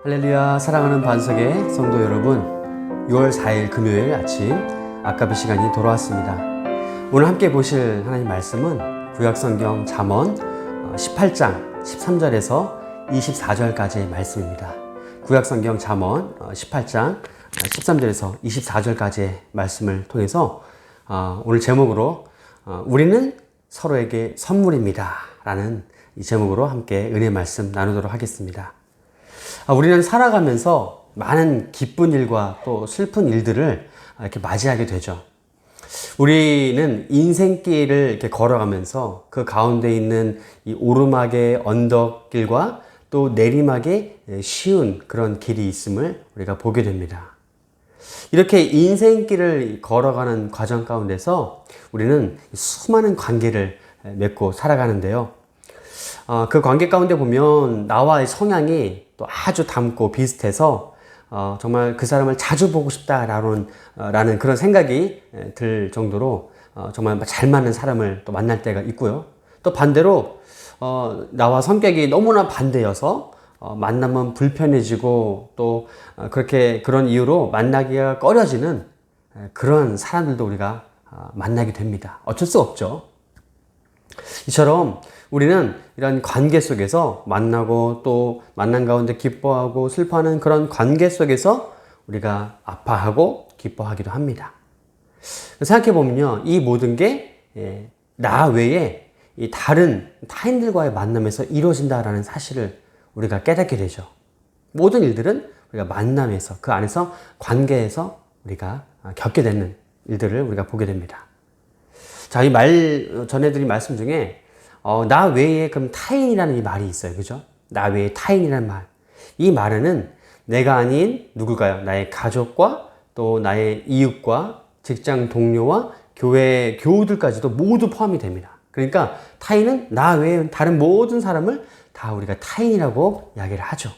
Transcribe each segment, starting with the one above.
할렐루야. 사랑하는 반석의 성도 여러분, 6월 4일 금요일 아침 아까비 시간이 돌아왔습니다. 오늘 함께 보실 하나님 말씀은 구약성경 잠언 18장 13절에서 24절까지의 말씀입니다. 구약성경 잠언 18장 13절에서 24절까지의 말씀을 통해서 오늘 제목으로 우리는 서로에게 선물입니다 라는 이 제목으로 함께 은혜 말씀 나누도록 하겠습니다. 우리는 살아가면서 많은 기쁜 일과 또 슬픈 일들을 이렇게 맞이하게 되죠. 우리는 인생길을 이렇게 걸어가면서 그 가운데 있는 이 오르막의 언덕길과 또 내리막의 쉬운 그런 길이 있음을 우리가 보게 됩니다. 이렇게 인생길을 걸어가는 과정 가운데서 우리는 수많은 관계를 맺고 살아가는데요. 그 관계 가운데 보면 나와의 성향이 또 아주 닮고 비슷해서 정말 그 사람을 자주 보고 싶다라는 그런 생각이 들 정도로 정말 잘 맞는 사람을 또 만날 때가 있고요. 또 반대로 나와 성격이 너무나 반대여서 만나면 불편해지고 또 그런 이유로 만나기가 꺼려지는 그런 사람들도 우리가 만나게 됩니다. 어쩔 수 없죠. 이처럼 우리는 이런 관계 속에서 만나고 또 만난 가운데 기뻐하고 슬퍼하는 그런 관계 속에서 우리가 아파하고 기뻐하기도 합니다. 생각해 보면요, 이 모든 게 나 외에 이 다른 타인들과의 만남에서 이루어진다라는 사실을 우리가 깨닫게 되죠. 모든 일들은 우리가 만남에서 그 안에서 관계에서 우리가 겪게 되는 일들을 우리가 보게 됩니다. 자, 이 전해드린 말씀 중에 나 외에 그럼 타인이라는 이 말이 있어요. 그죠? 나 외에 타인이라는 말. 이 말에는 내가 아닌 누굴까요? 나의 가족과 또 나의 이웃과 직장 동료와 교회 교우들까지도 모두 포함이 됩니다. 그러니까 타인은 나 외에 다른 모든 사람을 다 우리가 타인이라고 이야기를 하죠.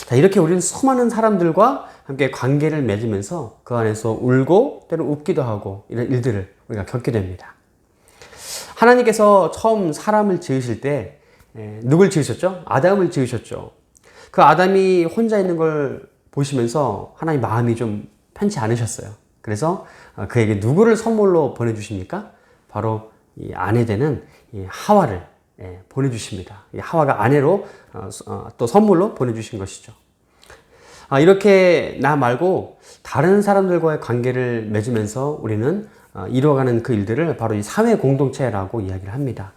자, 이렇게 우리는 수많은 사람들과 함께 관계를 맺으면서 그 안에서 울고 때로 웃기도 하고 이런 일들을 우리가 겪게 됩니다. 하나님께서 처음 사람을 지으실 때 누굴 지으셨죠? 아담을 지으셨죠. 그 아담이 혼자 있는 걸 보시면서 하나님 마음이 좀 편치 않으셨어요. 그래서 그에게 누구를 선물로 보내주십니까? 바로 이 아내 되는 이 하와를 보내주십니다. 이 하와가 아내로 또 선물로 보내주신 것이죠. 이렇게 나 말고 다른 사람들과의 관계를 맺으면서 우리는 이루어가는 그 일들을 바로 이 사회 공동체라고 이야기를 합니다.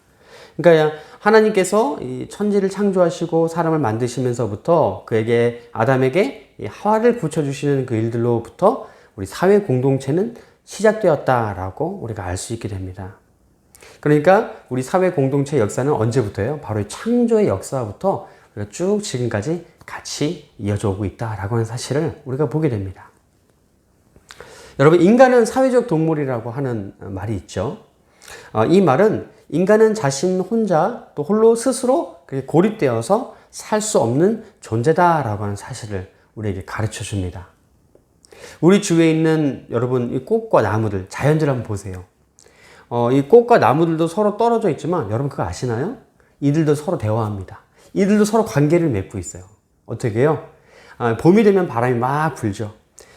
그러니까 하나님께서 이 천지를 창조하시고 사람을 만드시면서부터 그에게 아담에게 이 하와를 붙여주시는 그 일들로부터 우리 사회 공동체는 시작되었다라고 우리가 알 수 있게 됩니다. 그러니까 우리 사회 공동체 역사는 언제부터예요? 바로 이 창조의 역사부터 우리가 쭉 지금까지 같이 이어져 오고 있다라고 하는 사실을 우리가 보게 됩니다. 여러분, 인간은 사회적 동물이라고 하는 말이 있죠. 이 말은 인간은 자신 혼자 또 홀로 스스로 고립되어서 살 수 없는 존재다라고 하는 사실을 우리에게 가르쳐 줍니다. 우리 주위에 있는 여러분 이 꽃과 나무들, 자연들 한번 보세요. 이 꽃과 나무들도 서로 떨어져 있지만 여러분 그거 아시나요? 이들도 서로 대화합니다. 이들도 서로 관계를 맺고 있어요. 어떻게 해요? 봄이 되면 바람이 막 불죠.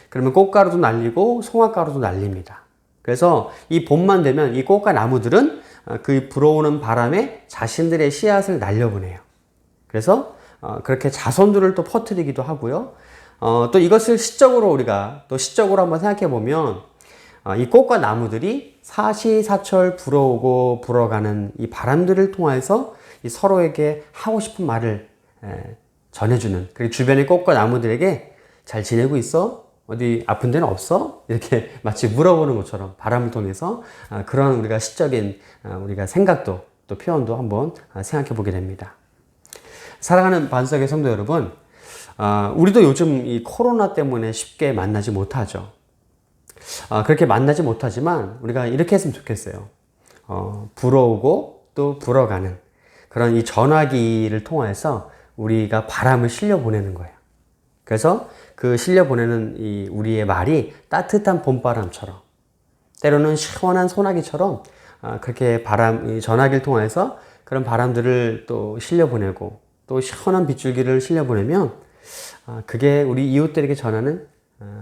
그러면 꽃가루도 날리고 송화가루도 날립니다. 그래서 이 봄만 되면 이 꽃과 나무들은 그 불어오는 바람에 자신들의 씨앗을 날려보내요. 그래서 그렇게 자손들을 또 퍼뜨리기도 하고요. 또 이것을 시적으로 한번 생각해 보면 이 꽃과 나무들이 사시사철 불어오고 불어가는 이 바람들을 통해서 이 서로에게 하고 싶은 말을 전해주는, 그리고 주변의 꽃과 나무들에게 잘 지내고 있어? 어디 아픈 데는 없어? 이렇게 마치 물어보는 것처럼 바람을 통해서 그런 우리가 시적인 우리가 생각도 또 표현도 한번 생각해 보게 됩니다. 사랑하는 반석의 성도 여러분, 우리도 요즘 이 코로나 때문에 쉽게 만나지 못하죠. 그렇게 만나지 못하지만 우리가 이렇게 했으면 좋겠어요. 불어오고 또 불어가는 그런 이 전화기를 통해서 우리가 바람을 실려 보내는 거예요. 그래서 그 실려 보내는 이 우리의 말이 따뜻한 봄바람처럼 때로는 시원한 소나기처럼 그렇게 이 전화기를 통해서 그런 바람들을 또 실려 보내고 또 시원한 빗줄기를 실려 보내면 그게 우리 이웃들에게 전하는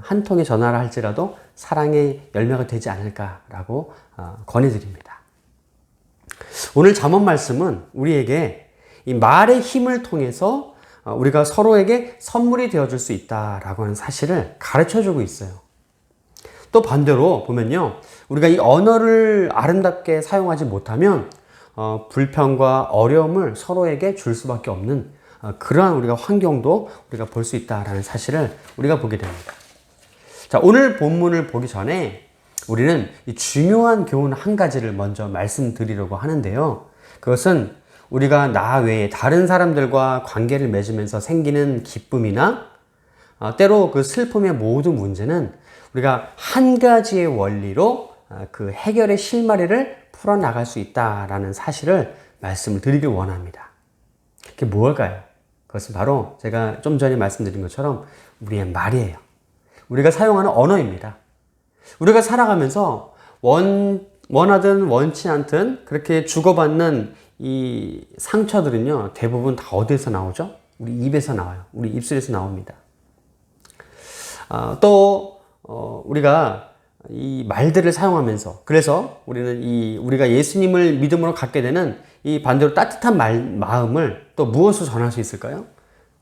한 통의 전화라 할지라도 사랑의 열매가 되지 않을까라고 권해드립니다. 오늘 잠언 말씀은 우리에게 이 말의 힘을 통해서 우리가 서로에게 선물이 되어줄 수 있다라고 하는 사실을 가르쳐주고 있어요. 또 반대로 보면요, 우리가 이 언어를 아름답게 사용하지 못하면 불평과 어려움을 서로에게 줄 수밖에 없는 그러한 우리가 환경도 우리가 볼 수 있다라는 사실을 우리가 보게 됩니다. 자, 오늘 본문을 보기 전에 우리는 이 중요한 교훈 한 가지를 먼저 말씀드리려고 하는데요. 그것은 우리가 나 외에 다른 사람들과 관계를 맺으면서 생기는 기쁨이나 때로 그 슬픔의 모든 문제는 우리가 한 가지의 원리로 그 해결의 실마리를 풀어나갈 수 있다라는 사실을 말씀을 드리길 원합니다. 그게 무엇일까요? 그것은 바로 제가 좀 전에 말씀드린 것처럼 우리의 말이에요. 우리가 사용하는 언어입니다. 우리가 살아가면서 원하든 원치 않든 그렇게 주고받는 이 상처들은요, 대부분 다 어디에서 나오죠? 우리 입에서 나와요. 우리 입술에서 나옵니다. 우리가 이 말들을 사용하면서, 그래서 우리는 우리가 예수님을 믿음으로 갖게 되는 이 반대로 따뜻한 마음을 또 무엇으로 전할 수 있을까요?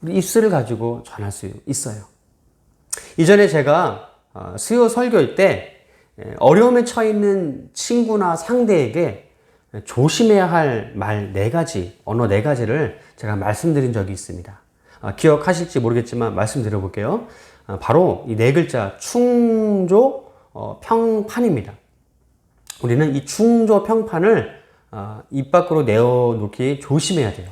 우리 입술을 가지고 전할 수 있어요. 이전에 제가 수요 설교일 때 어려움에 처해 있는 친구나 상대에게 조심해야 할 말 4가지, 언어 4가지를 제가 말씀드린 적이 있습니다. 기억하실지 모르겠지만 말씀드려 볼게요. 바로 이 4글자 충조 평판입니다. 우리는 이 충조 평판을 입 밖으로 내어놓기 조심해야 돼요.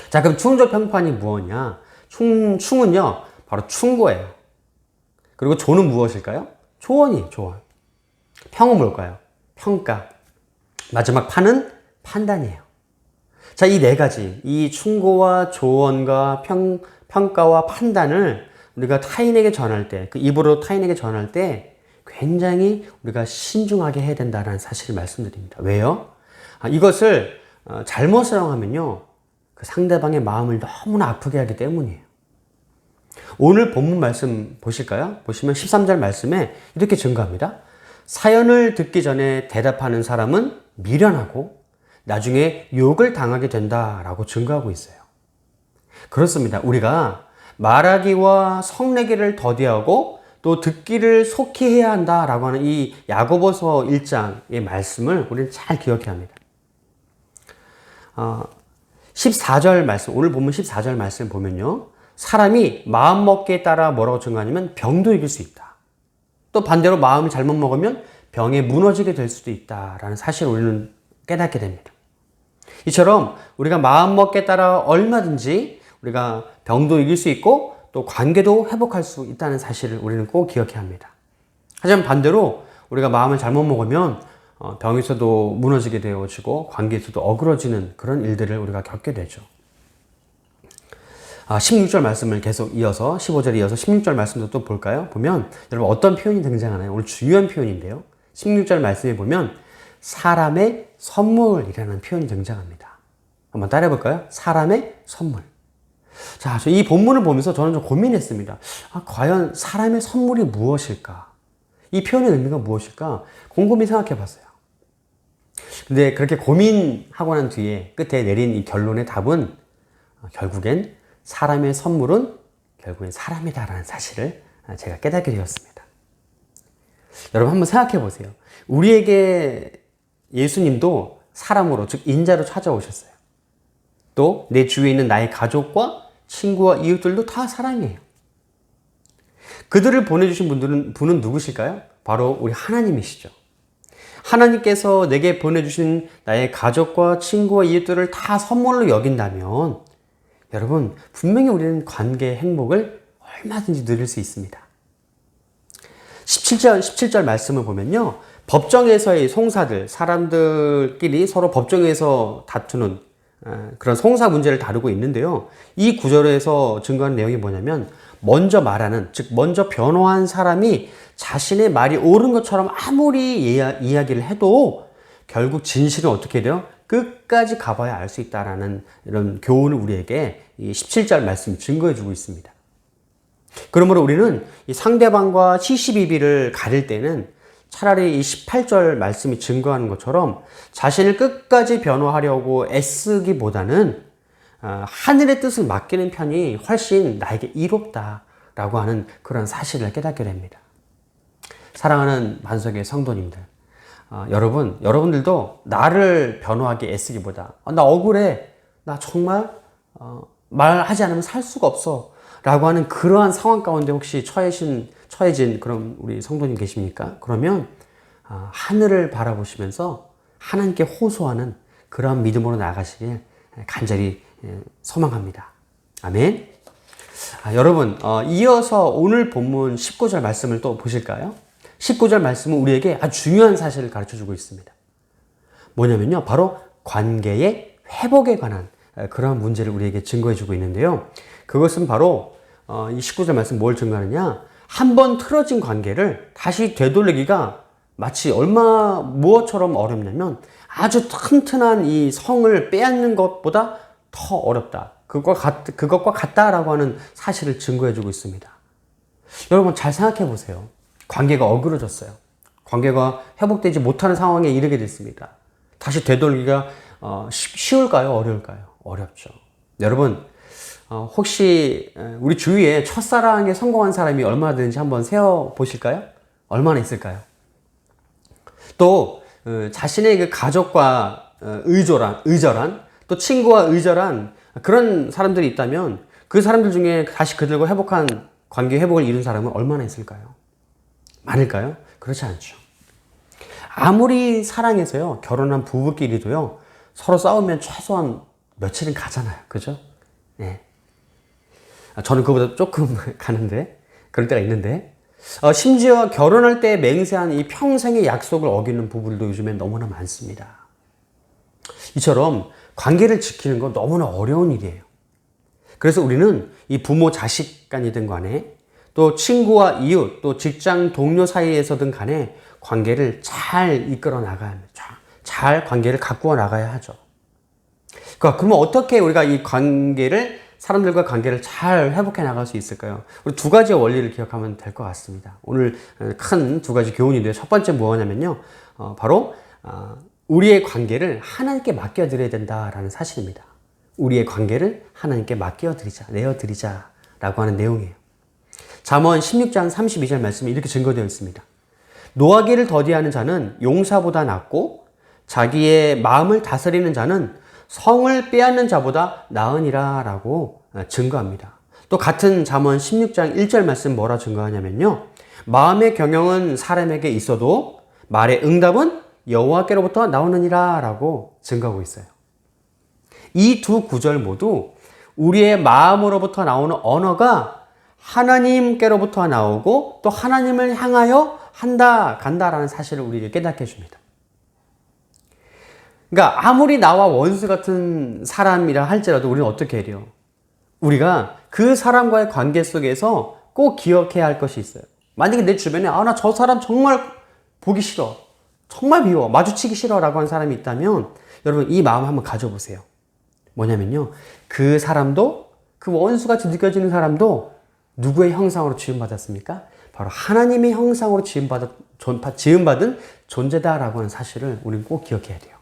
자, 그럼 충조 평판이 무엇이냐? 충은요, 바로 충고예요. 그리고 조는 무엇일까요? 조언이에요, 조언. 평은 뭘까요? 평가. 마지막 판은 판단이에요. 자, 이 4가지, 이 충고와 조언과 평가와 판단을 우리가 타인에게 전할 때, 그 입으로 타인에게 전할 때 굉장히 우리가 신중하게 해야 된다는 사실을 말씀드립니다. 왜요? 이것을 잘못 사용하면요, 그 상대방의 마음을 너무나 아프게 하기 때문이에요. 오늘 본문 말씀 보실까요? 보시면 13절 말씀에 이렇게 증거합니다. 사연을 듣기 전에 대답하는 사람은 미련하고 나중에 욕을 당하게 된다라고 증거하고 있어요. 그렇습니다. 우리가 말하기와 성내기를 더디하고 또 듣기를 속히 해야 한다라고 하는 이 야고보서 1장의 말씀을 우리는 잘 기억해야 합니다. 14절 말씀, 오늘 본문 14절 말씀 보면요, 사람이 마음먹기에 따라 뭐라고 증거하냐면 병도 이길 수 있다. 또 반대로 마음을 잘못 먹으면 병에 무너지게 될 수도 있다라는 사실을 우리는 깨닫게 됩니다. 이처럼 우리가 마음먹기에 따라 얼마든지 우리가 병도 이길 수 있고 또 관계도 회복할 수 있다는 사실을 우리는 꼭 기억해야 합니다. 하지만 반대로 우리가 마음을 잘못 먹으면 병에서도 무너지게 되어지고 관계에서도 어그러지는 그런 일들을 우리가 겪게 되죠. 16절 말씀을 계속 이어서 15절에 이어서 16절 말씀도 또 볼까요? 보면 여러분 어떤 표현이 등장하나요? 오늘 중요한 표현인데요. 16절 말씀에 보면 사람의 선물이라는 표현이 등장합니다. 한번 따라해 볼까요? 사람의 선물. 자, 이 본문을 보면서 저는 좀 고민했습니다. 과연 사람의 선물이 무엇일까? 이 표현의 의미가 무엇일까? 곰곰이 생각해 봤어요. 근데 그렇게 고민하고 난 뒤에 끝에 내린 이 결론의 답은 결국엔 사람의 선물은 결국엔 사람이다라는 사실을 제가 깨닫게 되었습니다. 여러분 한번 생각해 보세요. 우리에게 예수님도 사람으로, 즉 인자로 찾아오셨어요. 또 내 주위에 있는 나의 가족과 친구와 이웃들도 다 사람이에요. 그들을 보내주신 분은 누구실까요? 바로 우리 하나님이시죠. 하나님께서 내게 보내주신 나의 가족과 친구와 이웃들을 다 선물로 여긴다면 여러분 분명히 우리는 관계의 행복을 얼마든지 누릴 수 있습니다. 17절 말씀을 보면요, 법정에서의 송사들, 사람들끼리 서로 법정에서 다투는 그런 송사 문제를 다루고 있는데요, 이 구절에서 증거하는 내용이 뭐냐면 먼저 말하는, 즉 먼저 변호한 사람이 자신의 말이 옳은 것처럼 아무리 이야기를 해도 결국 진실은 어떻게 돼요? 끝까지 가봐야 알 수 있다라는 이런 교훈을 우리에게 이 17절 말씀이 증거해 주고 있습니다. 그러므로 우리는 이 상대방과 시시비비를 가릴 때는 차라리 이 18절 말씀이 증거하는 것처럼 자신을 끝까지 변호하려고 애쓰기보다는 하늘의 뜻을 맡기는 편이 훨씬 나에게 이롭다라고 하는 그런 사실을 깨닫게 됩니다. 사랑하는 반석의 성도님들, 여러분들도 나를 변호하기 애쓰기보다 나 억울해, 나 정말 말하지 않으면 살 수가 없어 라고 하는 그러한 상황 가운데 혹시 처해진 그런 우리 성도님 계십니까? 그러면 하늘을 바라보시면서 하나님께 호소하는 그러한 믿음으로 나아가시길 간절히 소망합니다. 아멘. 여러분, 이어서 오늘 본문 19절 말씀을 또 보실까요? 19절 말씀은 우리에게 아주 중요한 사실을 가르쳐 주고 있습니다. 뭐냐면요, 바로 관계의 회복에 관한 그러한 문제를 우리에게 증거해 주고 있는데요. 그것은 바로 이 19절 말씀 뭘 증거하느냐? 한 번 틀어진 관계를 다시 되돌리기가 마치 무엇처럼 어렵냐면 아주 튼튼한 이 성을 빼앗는 것보다 더 어렵다. 그것과 같다라고 하는 사실을 증거해 주고 있습니다. 여러분 잘 생각해 보세요. 관계가 어그러졌어요. 관계가 회복되지 못하는 상황에 이르게 됐습니다. 다시 되돌리기가 쉬울까요? 어려울까요? 어렵죠. 여러분, 혹시 우리 주위에 첫사랑에 성공한 사람이 얼마나 되는지 한번 세어 보실까요? 얼마나 있을까요? 또 자신의 그 가족과 의절한 또 친구와 의절한 그런 사람들이 있다면 그 사람들 중에 다시 그들과 회복한 관계 회복을 이룬 사람은 얼마나 있을까요? 많을까요? 그렇지 않죠. 아무리 사랑해서요, 결혼한 부부끼리도요, 서로 싸우면 최소한 며칠은 가잖아요. 그죠? 네. 저는 그보다 조금 가는데, 그럴 때가 있는데, 심지어 결혼할 때 맹세한 이 평생의 약속을 어기는 부부들도 요즘엔 너무나 많습니다. 이처럼 관계를 지키는 건 너무나 어려운 일이에요. 그래서 우리는 이 부모 자식 간이든 간에 또 친구와 이웃 또 직장 동료 사이에서든 간에 관계를 잘 이끌어 나가야 합니다. 잘 관계를 가꾸어 나가야 하죠. 그러면 어떻게 우리가 이 사람들과 관계를 잘 회복해 나갈 수 있을까요? 우리 두 가지 원리를 기억하면 될 것 같습니다. 오늘 큰 두 가지 교훈인데요. 첫 번째 뭐냐면요. 바로 우리의 관계를 하나님께 맡겨드려야 된다라는 사실입니다. 우리의 관계를 하나님께 내어드리자 라고 하는 내용이에요. 잠언 16장 32절 말씀이 이렇게 증거되어 있습니다. 노하기를 더디하는 자는 용사보다 낫고 자기의 마음을 다스리는 자는 성을 빼앗는 자보다 나으니라 라고 증거합니다. 또 같은 잠언 16장 1절 말씀 뭐라 증거하냐면요. 마음의 경영은 사람에게 있어도 말의 응답은 여호와께로부터 나오느니라 라고 증거하고 있어요. 이 두 구절 모두 우리의 마음으로부터 나오는 언어가 하나님께로부터 나오고 또 하나님을 향하여 간다라는 사실을 우리에게 깨닫게 해줍니다. 그러니까 아무리 나와 원수 같은 사람이라 할지라도 우리는 어떻게 해요? 우리가 그 사람과의 관계 속에서 꼭 기억해야 할 것이 있어요. 만약에 내 주변에 나 저 사람 정말 보기 싫어, 정말 미워, 마주치기 싫어 라고 하는 사람이 있다면 여러분 이 마음 한번 가져보세요. 뭐냐면요, 그 사람도, 그 원수같이 느껴지는 사람도 누구의 형상으로 지음받았습니까? 바로 하나님의 형상으로 지음받은 존재다라고 하는 사실을 우리는 꼭 기억해야 돼요.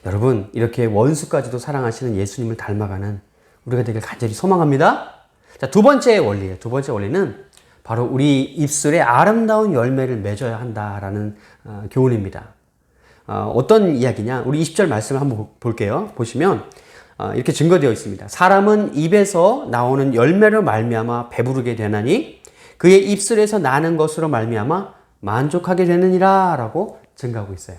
여러분, 이렇게 원수까지도 사랑하시는 예수님을 닮아가는 우리가 되길 간절히 소망합니다. 자, 두 번째 원리예요. 두 번째 원리는 바로 우리 입술에 아름다운 열매를 맺어야 한다라는 교훈입니다. 어떤 이야기냐? 우리 20절 말씀을 한번 볼게요. 보시면 이렇게 증거되어 있습니다. 사람은 입에서 나오는 열매로 말미암아 배부르게 되나니 그의 입술에서 나는 것으로 말미암아 만족하게 되느니라 라고 증거하고 있어요.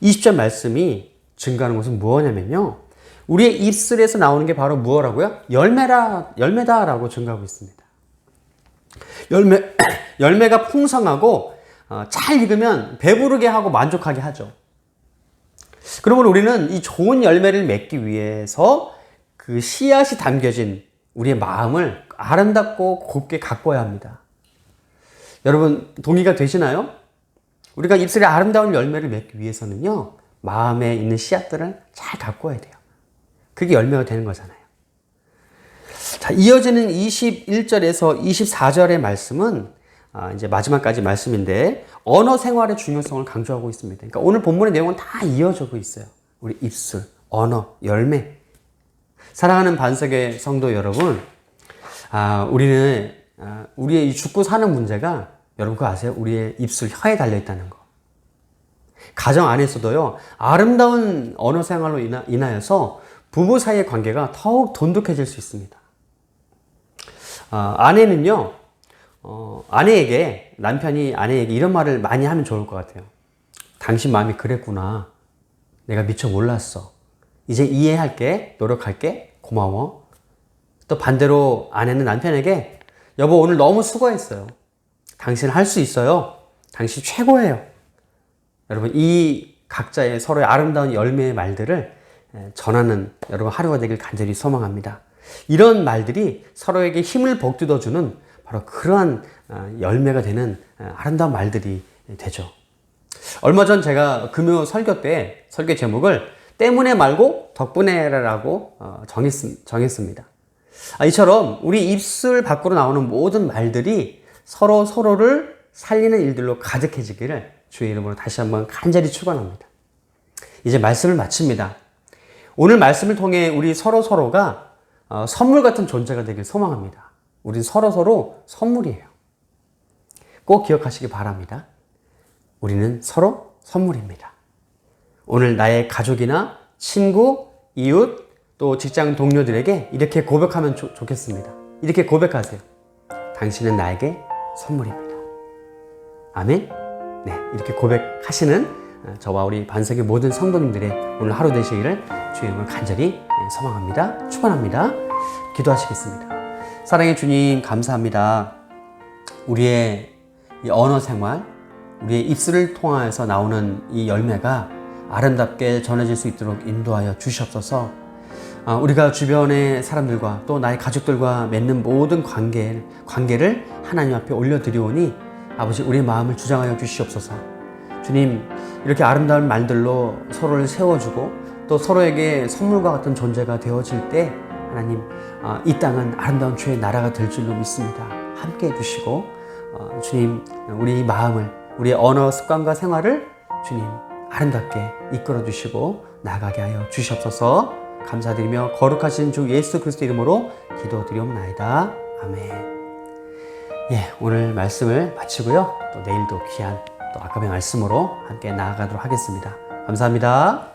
20절 말씀이 증거하는 것은 무엇이냐면요, 우리의 입술에서 나오는 게 바로 무엇이라고요? 열매다라고 증거하고 있습니다. 열매가 풍성하고 잘 익으면 배부르게 하고 만족하게 하죠. 그러면 우리는 이 좋은 열매를 맺기 위해서 그 씨앗이 담겨진 우리의 마음을 아름답고 곱게 가꿔야 합니다. 여러분 동의가 되시나요? 우리가 입술에 아름다운 열매를 맺기 위해서는요, 마음에 있는 씨앗들을 잘 가꿔야 돼요. 그게 열매가 되는 거잖아요. 자, 자, 이어지는 21절에서 24절의 말씀은 이제 마지막까지 말씀인데 언어 생활의 중요성을 강조하고 있습니다. 그러니까 오늘 본문의 내용은 다 이어지고 있어요. 우리 입술, 언어, 열매. 사랑하는 반석의 성도 여러분, 우리는 우리의 이 죽고 사는 문제가 여러분 그거 아세요? 우리의 입술, 혀에 달려 있다는 거. 가정 안에서도요, 아름다운 언어 생활로 인하여서 부부 사이의 관계가 더욱 돈독해질 수 있습니다. 아내는요, 남편이 아내에게 이런 말을 많이 하면 좋을 것 같아요. 당신 마음이 그랬구나. 내가 미처 몰랐어. 이제 이해할게. 노력할게. 고마워. 또 반대로 아내는 남편에게 여보, 오늘 너무 수고했어요. 당신은 할 수 있어요. 당신 최고예요. 여러분, 이 각자의 서로의 아름다운 열매의 말들을 전하는 여러분 하루가 되길 간절히 소망합니다. 이런 말들이 서로에게 힘을 복돋아주는 바로 그러한 열매가 되는 아름다운 말들이 되죠. 얼마 전 제가 금요 설교 때 설교 제목을 때문에 말고 덕분에라고 정했습니다. 이처럼 우리 입술 밖으로 나오는 모든 말들이 서로를 살리는 일들로 가득해지기를 주의 이름으로 다시 한번 간절히 축원합니다. 이제 말씀을 마칩니다. 오늘 말씀을 통해 우리 서로가 선물 같은 존재가 되길 소망합니다. 우린 서로 선물이에요. 꼭 기억하시기 바랍니다. 우리는 서로 선물입니다. 오늘 나의 가족이나 친구, 이웃, 또 직장 동료들에게 이렇게 고백하면 좋겠습니다. 이렇게 고백하세요. 당신은 나에게 선물입니다. 아멘? 네, 이렇게 고백하시는 저와 우리 반석의 모든 성도님들의 오늘 하루 되시기를 주의 이름으로 간절히 소망합니다. 축원합니다. 기도하시겠습니다. 사랑의 주님, 감사합니다. 우리의 이 언어 생활, 우리의 입술을 통하여서 나오는 이 열매가 아름답게 전해질 수 있도록 인도하여 주시옵소서. 우리가 주변의 사람들과 또 나의 가족들과 맺는 모든 관계를 하나님 앞에 올려드리오니 아버지, 우리의 마음을 주장하여 주시옵소서. 주님, 이렇게 아름다운 말들로 서로를 세워주고 또 서로에게 선물과 같은 존재가 되어질 때 하나님, 이 땅은 아름다운 주의 나라가 될 줄로 믿습니다. 함께 해주시고 주님, 우리 마음을, 우리의 언어 습관과 생활을 주님 아름답게 이끌어 주시고 나가게 하여 주시옵소서. 감사드리며 거룩하신 주 예수 그리스도 이름으로 기도드리옵나이다. 아멘. 오늘 말씀을 마치고요. 또 내일도 귀한 또 아까의 말씀으로 함께 나아가도록 하겠습니다. 감사합니다.